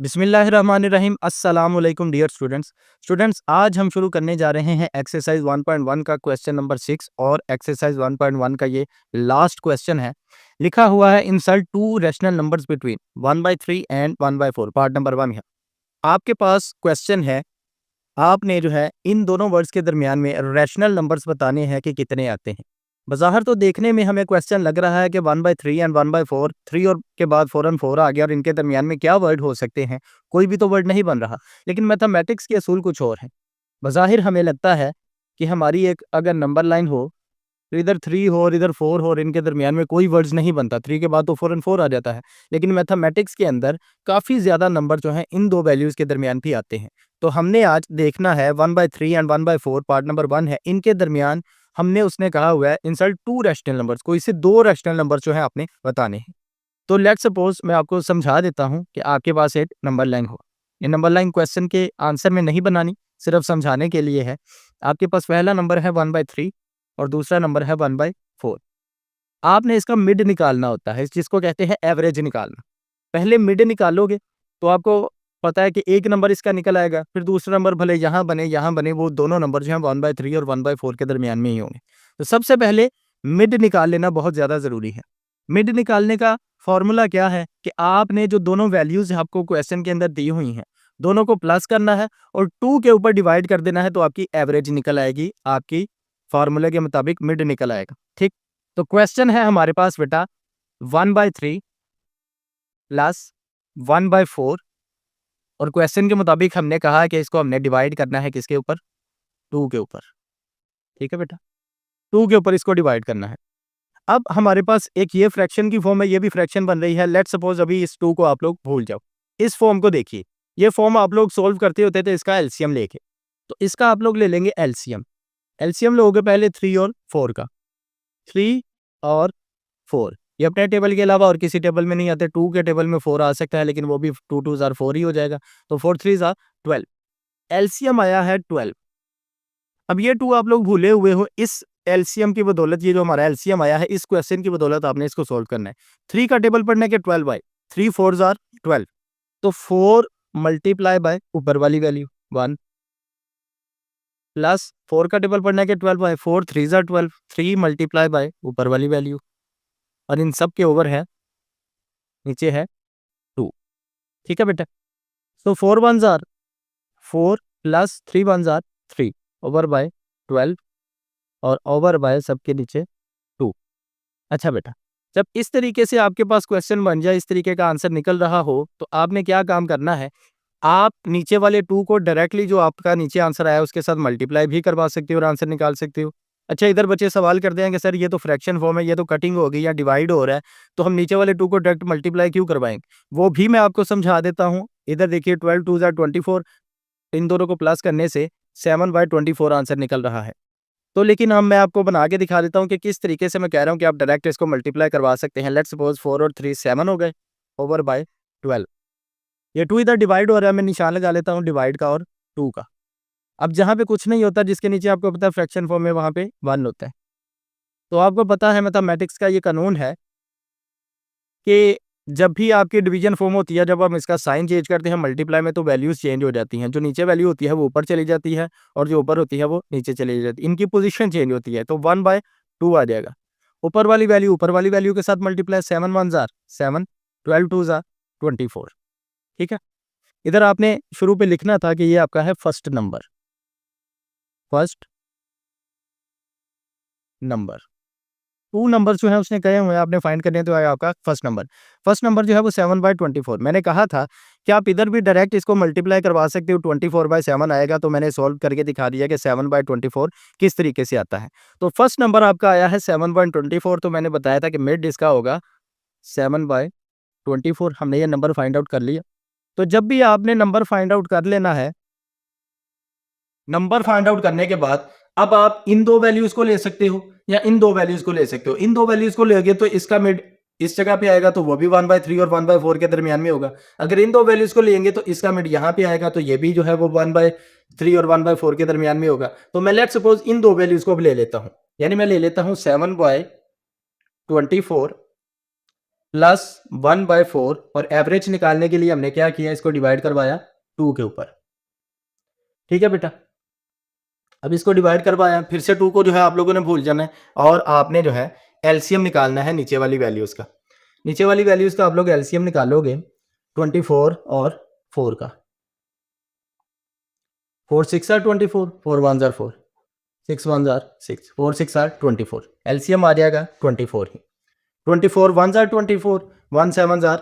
बिस्मिल्लाहिर्रहमानिर्रहीम अस्सलाम वालेकुम डियर स्टूडेंट्स आज हम शुरू करने जा रहे हैं एक्सरसाइज 1.1 का क्वेश्चन नंबर 6 और एक्सरसाइज 1.1 का ये लास्ट क्वेश्चन है। लिखा हुआ है insert to rational numbers between 1/3 and 1/4 part number 1 है। आपके पास क्वेश्चन है, आपने जो है इन दोनों वर्ड्स के दरमियान में रैशनल नंबर्स बताने हैं कि कितने आते हैं। बज़ाहिर तो देखने में हमें क्वेश्चन लग रहा है कि 1/3 एंड 1/4, 3 और के बाद फ़ौरन 4 आ गया और इनके दरमियान में क्या वर्ड हो सकते हैं, कोई भी तो वर्ड नहीं बन रहा। लेकिन मैथमेटिक्स के असूल कुछ और हैं। बज़ाहिर हमें लगता है कि हमारी एक अगर नंबर लाइन हो, तो इधर 3 हो और इधर 4 हो और इनके दरमियान में कोई वर्ड्स नहीं बनता, 3 के बाद तो फ़ौरन 4 आ जाता है। लेकिन मैथमेटिक्स के अंदर काफ़ी ज़्यादा नंबर जो हैं इन 2 वैल्यूज़ के दरमियान भी आते हैं। तो हमने आज देखना है 1/3 एंड 1/4 पार्ट नंबर 1 है, इनके दरमियान हमने उसने कहा हुआ है इंसर्ट 2 रैशनल नंबर्स, कोई से 2 रैशनल नंबर जो है आपने बताने हैं। तो लेट्स सपोज़ मैं आपको समझा देता हूँ कि आपके पास एक नंबर लाइन हो। ये नंबर लाइन क्वेश्चन के आंसर में नहीं बनानी, सिर्फ समझाने के लिए है। आपके पास पहला नंबर है 1/3 और दूसरा नंबर है 1/4। आपने इसका मिड निकालना होता है, जिसको कहते हैं एवरेज निकालना। पहले मिड निकालोगे तो आपको पता है कि एक नंबर इसका निकल आएगा, फिर दूसरा नंबर भले यहाँ बने, वो दोनों नंबर जो हैं 1/3 और 1/4 के दरमियान में ही होंगे। तो सबसे पहले मिड निकाल लेना बहुत ज़्यादा ज़रूरी है। मिड निकालने का फ़ॉर्मूला क्या है कि आपने जो दोनों वैल्यूज़ आपको क्वेश्चन के अंदर दी हुई हैं, दोनों को प्लस करना है और 2 के ऊपर डिवाइड कर देना है, तो आपकी एवरेज निकल आएगी, आपकी फ़ॉर्मूले के मुताबिक मिड निकल आएगा। ठीक? तो क्वेश्चन है हमारे पास बेटा 1/3 प्लस 1/4 और क्वेश्चन के मुताबिक हमने कहा कि इसको हमने डिवाइड करना है किसके ऊपर? 2 के ऊपर। ठीक है बेटा? 2 के ऊपर इसको डिवाइड करना है। अब हमारे पास एक ये फ्रैक्शन की फॉर्म है, ये भी फ्रैक्शन बन रही है। लेट्स सपोज़ अभी इस 2 को आप लोग भूल जाओ। इस फॉर्म को देखिए, ये फॉर्म आप लोग सॉल्व करते होते थे इसका एलसीएम लेके। तो इसका आप लोग ले लेंगे एलसीएम। एलसीएम लोगे पहले 3 और 4 का। 3 और 4 ये अपने टेबल के अलावा और किसी टेबल में नहीं आते। 2 के टेबल में 4 आ सकता है, लेकिन वो भी 2 2s आर 4 ही हो जाएगा। तो 4 3s आर 12। एलसीएम आया है 12। अब ये 2 आप लोग भूले हुए हो, इस एलसीएम की बदौलत, ये जो हमारा एलसीएम आया है इस क्वेश्चन की बदौलत आपने इसको सॉल्व करना है। 3 का टेबल पढ़ना है कि 12 बाय 3 4s आर 12। तो 4 मल्टीप्लाई बाय ऊपर वाली वैल्यू 1 प्लस 4 का टेबल पढ़ना है कि 12 bye 4 3s are 12, 3 multiply by ऊपर वाली वैल्यू और इन सब के ओवर है, नीचे है 2। ठीक है बेटा? तो 4 1s are 4 plus 3 1s are 3 over by 12 और ओवर बाय सबके नीचे 2। अच्छा बेटा, जब इस तरीके से आपके पास क्वेश्चन बन जाए, इस तरीके का आंसर निकल रहा हो, तो आपने क्या काम करना है, आप नीचे वाले 2 को डायरेक्टली जो आपका नीचे आंसर आया उसके साथ मल्टीप्लाई भी करवा सकते हो और आंसर निकाल सकते हो। अच्छा, इधर बच्चे सवाल करते हैं कि सर ये तो फ्रैक्शन फॉर्म है, ये तो कटिंग हो गई या डिवाइड हो रहा है, तो हम नीचे वाले 2 को डायरेक्ट मल्टीप्लाई क्यों करवाएंगे? वो भी मैं आपको समझा देता हूँ। इधर देखिए 12 2s आर 24, इन दोनों को प्लस करने से 7/24 आंसर निकल रहा है। तो लेकिन अब मैं आपको बना के दिखा देता हूँ कि किस तरीके से मैं कह रहा हूँ कि आप डायरेक्ट इसको मल्टीप्लाई करवा सकते हैं। लेट्स सपोज 4 और 3 7 हो गए ओवर बाय 12। ये 2 इधर डिवाइड हो रहा है, मैं निशान लगा लेता हूँ डिवाइड का और 2 का। अब जहाँ पे कुछ नहीं होता, जिसके नीचे आपको पता है फ्रैक्शन फॉर्म में, वहाँ पे 1 होता है। तो आपको पता है मैथमेटिक्स का ये कानून है कि जब भी आपकी डिवीजन फॉर्म होती है, जब हम इसका साइन चेंज करते हैं मल्टीप्लाई में, तो वैल्यूज़ चेंज हो जाती हैं। जो नीचे वैल्यू होती है वो ऊपर चली जाती है और जो ऊपर होती है वो नीचे चली जाती है। इनकी पोजीशन चेंज होती है, तो 1/2 आ जाएगा। ऊपर वाली वैल्यू के साथ multiply, 7 1s are 7, 12 2s are 24। ठीक है? इधर आपने शुरू पे लिखना था कि ये आपका है फर्स्ट नंबर। 2 नंबर जो है उसने कहे हुए हैं, आपने फाइंड करने हैं, तो आया आपका फर्स्ट नंबर। फर्स्ट नंबर जो है वो 7/24। मैंने कहा था कि आप इधर भी डायरेक्ट इसको मल्टीप्लाई करवा सकते हो, 24/7 आएगा, तो मैंने सॉल्व करके दिखा दिया कि 7/24 किस तरीके से आता है। तो फर्स्ट नंबर आपका आया है 7/24, तो मैंने बताया था कि मिड इसका होगा 7/24। हमने ये नंबर फाइंड आउट कर लिया। तो जब भी आपने नंबर फाइंड आउट कर लेना है, नंबर फाइंड आउट करने के बाद अब आप इन 2 वैल्यूज को ले सकते हो या इन 2 वैल्यूज को ले सकते हो। इन 2 वैल्यूज को लोगे तो इसका मिड इस जगह पे आएगा, तो वो भी 1/3 और 1/4 के दरमियान में होगा। अगर इन 2 वैल्यूज को लेंगे तो इसका मिड यहाँ पे आएगा, तो ये भी जो है वो 1/3 और 1/4 के दरमियान में होगा। तो मैं लेट सपोज इन 2 वैल्यूज को ले लेता हूँ, यानी मैं ले लेता हूँ 7/24 प्लस 1/4 और एवरेज निकालने के लिए हमने क्या किया, इसको डिवाइड करवाया 2 के ऊपर। ठीक है बेटा, अब इसको डिवाइड करवाया, फिर से 2 को जो है आप लोगों ने भूल जाना है और आपने जो है एलसीएम निकालना है नीचे वाली वैल्यूज़ का। नीचे वाली वैल्यूज़ का आप लोग एलसीएम निकालोगे 24 और 4 का। 4 6 are 24, 4 1 are 4, 6 1 are 6, 4 6 are 24। LCM आ जाएगा 24 ही। 24 1 आर 24, 1 7 आर,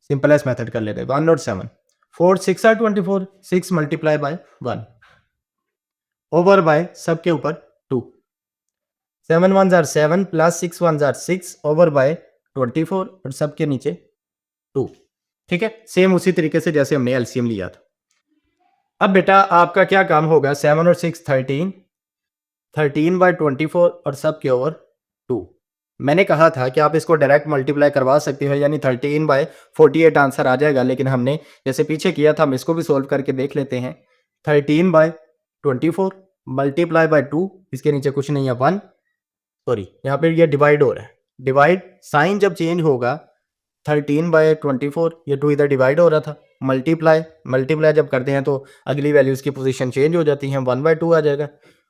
सिंपलेस्ट मेथड कर लेते हैं 1 और 7। 4 6 are 24, 6 multiply by 1 over by सबके ऊपर 2। 7 1 are 7 plus 6 1 are 6 over by 24 और सबके नीचे 2। ठीक है, सेम उसी तरीके से जैसे हमने एलसीएम लिया था। अब बेटा आपका क्या काम होगा, 7 और 6 13, 13/24 और सब के ओवर 2। मैंने कहा था कि आप इसको डायरेक्ट मल्टीप्लाई करवा सकते हो, यानी 13/48 आंसर आ जाएगा, लेकिन हमने जैसे पीछे किया था हम इसको भी सोल्व करके देख लेते हैं। 13/24 मल्टीप्लाई बाय 2, इसके नीचे कुछ नहीं है 1, सॉरी यहाँ पे ये डिवाइड हो रहा है, डिवाइड साइन जब चेंज होगा 13/24, ये 2 इधर डिवाइड हो रहा था, मल्टीप्लाई जब करते हैं तो अगली वैल्यूज़ की पोजीशन चेंज हो जाती हैं, 1/2 आ जाएगा।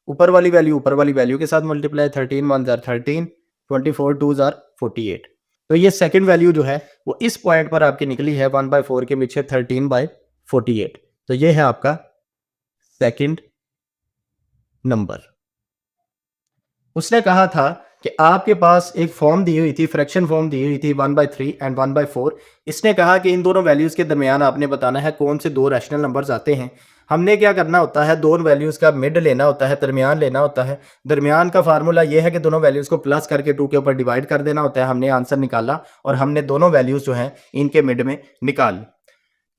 ऊपर वाली वैल्यू के साथ मल्टीप्लाई, 13 1 आर 13, 24 2 आर 48। तो ये सेकंड वैल्यू जो है वो इस पॉइंट पर आपकी निकली है 1/4 के पीछे 13/48। तो ये है आपका सेकंड नंबर। उसने कहा था कि आपके पास एक फॉर्म दी हुई थी, फ्रैक्शन फॉर्म दी हुई थी 1/3 एंड 1/4। इसने कहा कि इन दोनों वैल्यूज़ के दरमियान आपने बताना है कौन से दो रैशनल नंबर्स आते हैं। हमने क्या करना होता है, दोनों वैल्यूज़ का मिड लेना होता है, दरमियान लेना होता है। दरमियान का फार्मूला ये है कि दोनों वैल्यूज़ को प्लस करके 2 के ऊपर डिवाइड कर देना होता है। हमने आंसर निकाला और हमने दोनों वैल्यूज़ जो हैं इनके मिड में निकाल ली।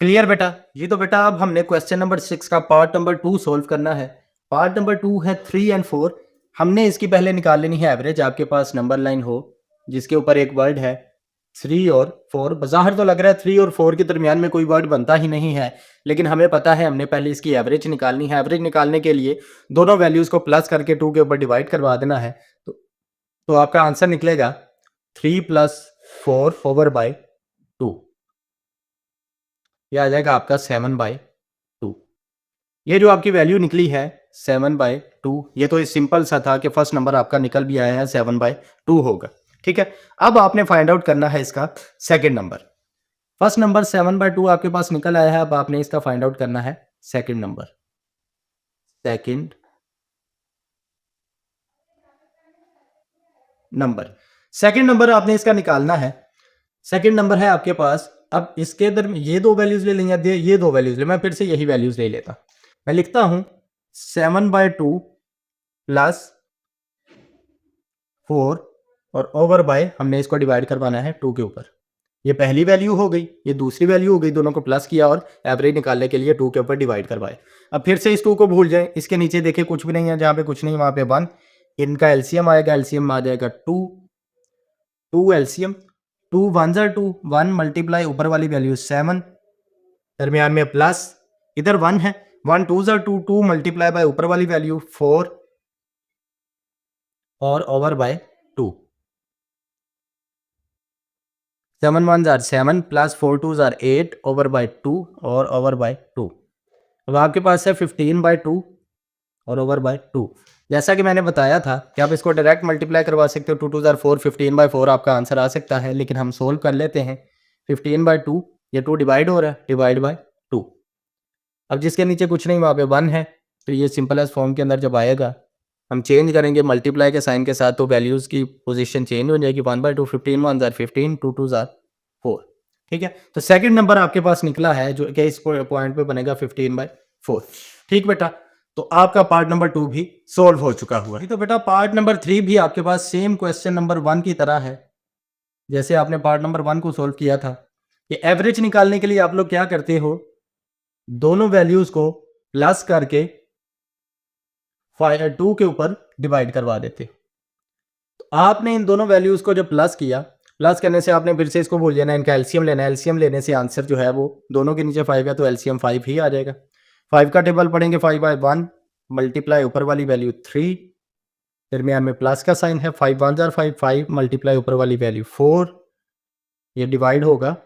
क्लियर बेटा? जी तो बेटा अब हमने क्वेश्चन नंबर 6 का पार्ट नंबर 2 सोल्व करना है। पार्ट नंबर 2 है 3 एंड 4। हमने इसकी पहले निकाल लेनी है एवरेज। आपके पास नंबर लाइन हो जिसके ऊपर एक वर्ड है 3 और 4। बाहर तो लग रहा है 3 और 4 के दरमियान में कोई वर्ड बनता ही नहीं है, लेकिन हमें पता है हमने पहले इसकी एवरेज निकालनी है। एवरेज निकालने के लिए दोनों वैल्यूज को प्लस करके 2 के ऊपर डिवाइड करवा देना है। तो आपका आंसर निकलेगा 3 + 4 ओवर बाय 2। यह आ जाएगा आपका 7/2। ये जो आपकी वैल्यू निकली है 7/2, ये तो सिंपल सा था कि फर्स्ट नंबर आपका निकल भी आया है 7/2 होगा। ठीक है, अब आपने फाइंड आउट करना है इसका सेकंड नंबर। फर्स्ट नंबर 7/2 आपके पास निकल आया है, अब आपने इसका फाइंड आउट करना है सेकंड नंबर। सेकंड नंबर आपने इसका निकालना है। सेकंड नंबर है आपके पास, अब इसके दरमियान ये दो वैल्यूज ले लेंगे, ये दो वैल्यूज ले, मैं फिर से यही वैल्यूज ले लेता। मैं लिखता हूं 7/2 + 4 और ओवर बाय हमने इसको डिवाइड करवाना है 2 के ऊपर। ये पहली वैल्यू हो गई, ये दूसरी वैल्यू हो गई, दोनों को प्लस किया और एवरेज निकालने के लिए 2 के ऊपर डिवाइड करवाए। अब फिर से इस 2 को भूल जाए, इसके नीचे देखिए कुछ भी नहीं है, जहाँ पे कुछ नहीं वहाँ पे 1। इनका एलसीएम आएगा, एलसीएम आ जाएगा 2 एलसीएम, 2 1 आर 2, 1 मल्टीप्लाई ऊपर वाली वैल्यू 7, दरमियान में प्लस, इधर 1 है, 1 2 आर 2, 2 मल्टीप्लाई बाय ऊपर वाली वैल्यू 4 और over by 2। 7 1 are 7 plus 4 2 are 8 over by 2 और ओवर बाय 2। अब आपके पास है 15/2 और ओवर बाय 2। जैसा कि मैंने बताया था कि आप इसको डायरेक्ट मल्टीप्लाई करवा सकते हो, 2 2 आर 4, 15/4 आपका आंसर आ सकता है, लेकिन हम सोल्व कर लेते हैं। 15/2, ये 2 डिवाइड हो रहा है, डिवाइड बाय 2। अब जिसके नीचे कुछ नहीं वहाँ पे 1 है, तो ये सिंपलेस्ट फॉर्म के अंदर जब आएगा हम चेंज करेंगे मल्टीप्लाई के साइन के साथ, तो वैल्यूज़ की पोजीशन चेंज हो जाएगी। 1/2, 15 1 आर 15, 2 2 आर 4। ठीक है, तो सेकंड नंबर आपके पास निकला है जो कि इस पॉइंट पे बनेगा 15/4। ठीक बेटा, तो आपका पार्ट नंबर 2 भी सोल्व हो चुका हुआ है। तो बेटा पार्ट नंबर 3 भी आपके पास सेम क्वेश्चन नंबर 1 की तरह है, जैसे आपने पार्ट नंबर 1 को सोल्व किया था। ये एवरेज निकालने के लिए आप लोग क्या करते हो, दोनों वैल्यूज को प्लस करके 2 के ऊपर डिवाइड करवा देते। तो आपने इन दोनों वैल्यूज को जब प्लस किया, प्लस करने से आपने फिर से इसको भूल जाना, इनका एलसीएम लेना है। एलसीएम लेने से आंसर जो है वो दोनों के नीचे 5 है, तो एलसीएम 5 ही आ जाएगा। 5 का टेबल पढ़ेंगे, 5/1 मल्टीप्लाई ऊपर वाली वैल्यू 3, दरमियान में प्लस का साइन है, 5 1 आर 5, 5 मल्टीप्लाई ऊपर वाली वैल्यू 4 ये डिवाइड होगा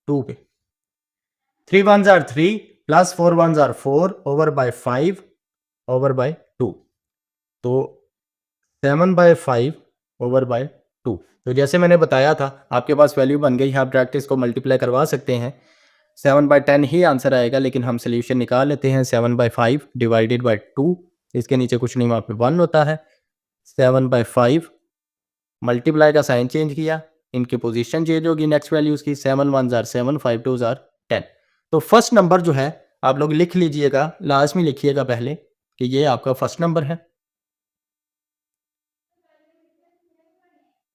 2 पे। 3 1s are 3 plus 4 1s are 4 over by 5 over by 2, तो 7/5 ओवर बाय 2। तो जैसे मैंने बताया था आपके पास वैल्यू बन गई है, आप डायरेक्ट इसको मल्टीप्लाई करवा सकते हैं। 7/10 ही आंसर आएगा, लेकिन हम सोल्यूशन निकाल लेते हैं। 7/5 डिवाइडेड बाय 2, इसके नीचे कुछ नहीं, वहाँ पे 1 होता है। 7/5 मल्टीप्लाई का साइन चेंज किया, इनकी पोजीशन चेंज होगी नेक्स्ट वैल्यूज की। 7 1s are 7 5 2s are 10। तो फर्स्ट नंबर जो है आप लोग लिख लीजिएगा, लास्ट में लिखिएगा पहले कि ये आपका फर्स्ट नंबर है।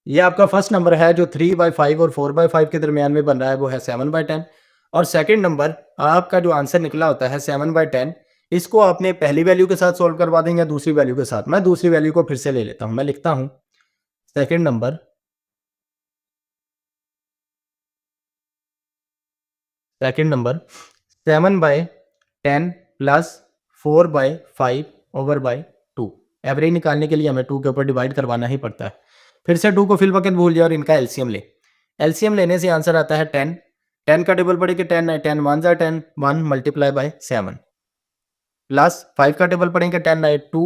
ये आपका फर्स्ट नंबर है जो 3/5 और 4/5 के दरमियान में बन रहा है, वो है 7/10। और सेकंड नंबर आपका जो आंसर निकला होता है 7/10, इसको आपने पहली वैल्यू के साथ सोल्व करवा देंगे, दूसरी वैल्यू के साथ। मैं दूसरी वैल्यू को फिर से ले लेता हूं, मैं लिखता हूं second number 7/10 plus 4/5 over by 2। Average निकालने के लिए हमें 2 के ऊपर डिवाइड करवाना ही पड़ता है। फिर से 2 को फिल वक्त भूल जाए और इनका एलसीएम ले। एलसीएम लेने से आंसर आता है 10। 10 का टेबल पढ़ेंगे 10 है, 10 1s are 10, 1 multiply by 7 plus 5 का टेबल पढ़ेंगे 10 है, 2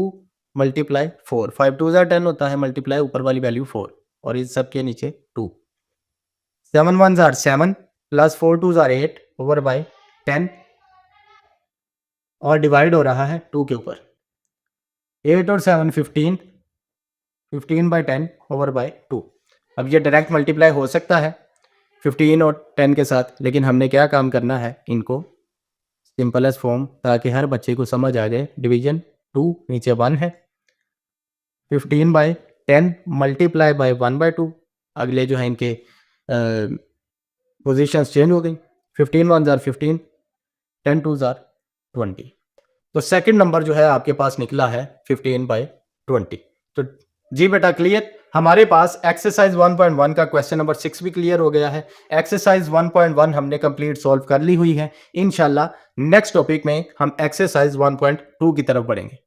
मल्टीप्लाई 4, 5 2s are 10 होता है, मल्टीप्लाई ऊपर वाली वैल्यू 4 और इस सब के नीचे 2। 7 1s are 7 plus 4 2s are 8 over bye 10 और डिवाइड हो रहा है 2 के ऊपर। 8 और 7 15, 15/10 ओवर बाय 2। अब ये डायरेक्ट मल्टीप्लाई हो सकता है 15 और 10 के साथ, लेकिन हमने क्या काम करना है, इनको सिंपलेस्ट फॉर्म, ताकि हर बच्चे को समझ आ जाए। डिवीजन 2 नीचे 1 है, 15/10 मल्टीप्लाई बाय 1/2। अगले जो है इनके पोजीशंस चेंज हो गई। 15 1s are 15, 10 2s are 20। तो सेकंड नंबर जो है आपके पास निकला है 15/20। तो जी बेटा क्लियर। हमारे पास एक्सरसाइज 1.1 का क्वेश्चन नंबर 6 भी क्लियर हो गया है। एक्सरसाइज 1.1 हमने कंप्लीट सॉल्व कर ली हुई है। इंशाल्लाह नेक्स्ट टॉपिक में हम एक्सरसाइज 1.2 की तरफ बढ़ेंगे।